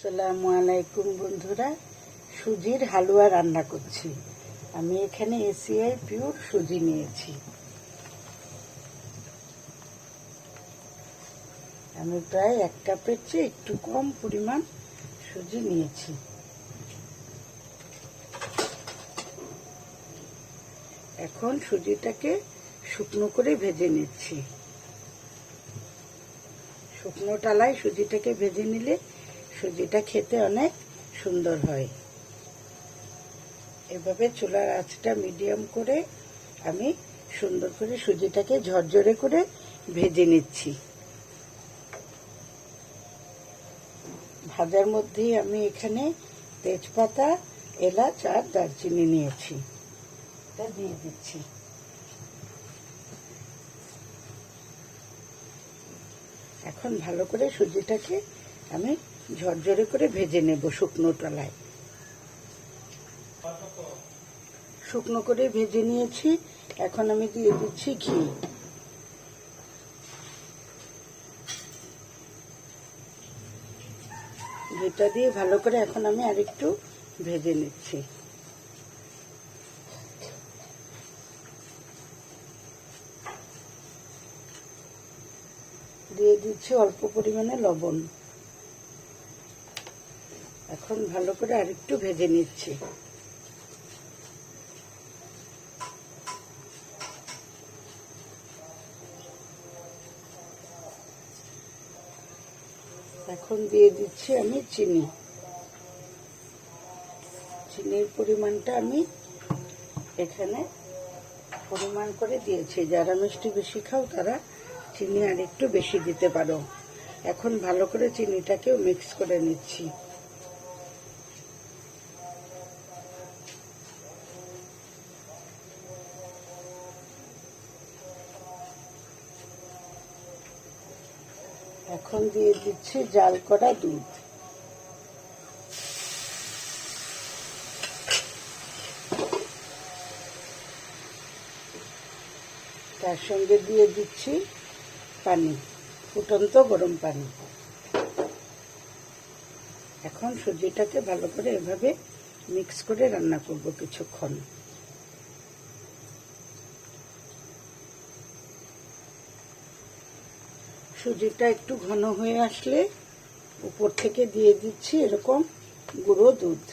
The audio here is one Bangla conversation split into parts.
আসসালামু আলাইকুম বন্ধুরা, সুজির হালুয়া রান্না করছি। আমি এখানে এসিআই পিওর সুজি নিয়েছি। আমি প্রায় 1 কাপের চেয়ে একটু কম পরিমাণ সুজি নিয়েছি। এখন সুজিটাকে শুকনো করে ভেজে নিচ্ছি। শুকনো টালায় সুজিটাকে ভেজে নিলে সুজিটা খেতে অনেক সুন্দর হয়। এভাবে চুলার আঁচটা মিডিয়াম করে আমি সুন্দর করে সুজিটাকে ঝরঝরে করে ভেজে নিচ্ছি। ভাজার মধ্যেই আমি এখানে তেজপাতা, এলাচ আর দারচিনি নিয়েছি, এটা দিয়ে দিচ্ছি। এখন ভালো করে সুজিটাকে আমি ঝরঝরে করে ভেজে নেব শুকনো টালায়। শুকনো করে ভেজে নিয়েছি। এখন আমি দিয়ে দিচ্ছি ঘি। ঘিটা দিয়ে ভালো করে এখন আমি আরেকটু ভেজে নিচ্ছি। দিয়ে দিচ্ছি অল্প পরিমাণে লবণ। এখন ভালো করে আরেকটু ভেজে নিচ্ছি। এখন দিয়ে দিচ্ছি আমি চিনি। চিনির পরিমাণটা আমি এখানে পরিমাণ করে দিয়েছি। যারা মিষ্টি বেশি খাও তারা চিনি আর একটু বেশি দিতে পারো। এখন ভালো করে চিনিটাকেও মিক্স করে নিচ্ছি। এখন দিয়ে দিচ্ছি জাল করা দুধ। তার সঙ্গে দিয়ে দিচ্ছি পানি, ফুটন্ত গরম পানি। এখন সুজিটাকে ভালো করে এভাবে মিক্স করে রান্না করব কিছুক্ষণ। সুজিটা একটু ঘন হয়ে আসলে উপর থেকে দিয়ে দিচ্ছি এরকম গুঁড়ো দুধ।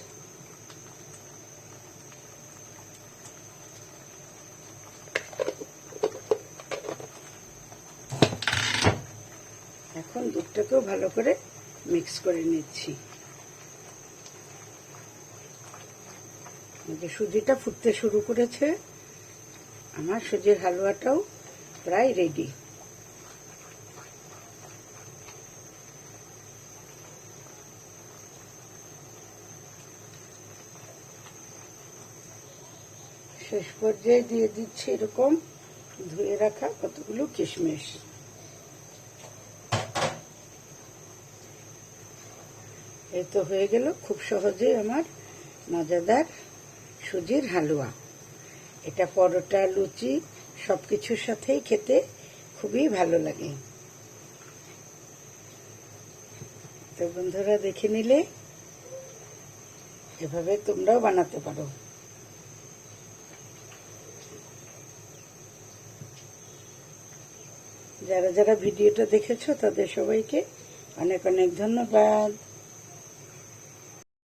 এখন দুধটাকেও ভালো করে মিক্স করে নিচ্ছি। সুজিটা ফুটতে শুরু করেছে। আমার সুজির হালুয়াটাও প্রায় রেডি। শেষ পর্যায়ে দিয়ে দিচ্ছি এরকম ধুয়ে রাখা কতগুলো কিশমিশ। এই তো হয়ে গেল খুব সহজেই আমার মজাদার সুজির হালুয়া। এটা পরোটা, লুচি সবকিছুর সাথেই খেতে খুবই ভালো লাগে। তো বন্ধুরা দেখে নিলে এভাবে তোমরাও বানাতে পারো। যারা যারা ভিডিওটা দেখেছো তাদের সবাইকে অনেক অনেক ধন্যবাদ।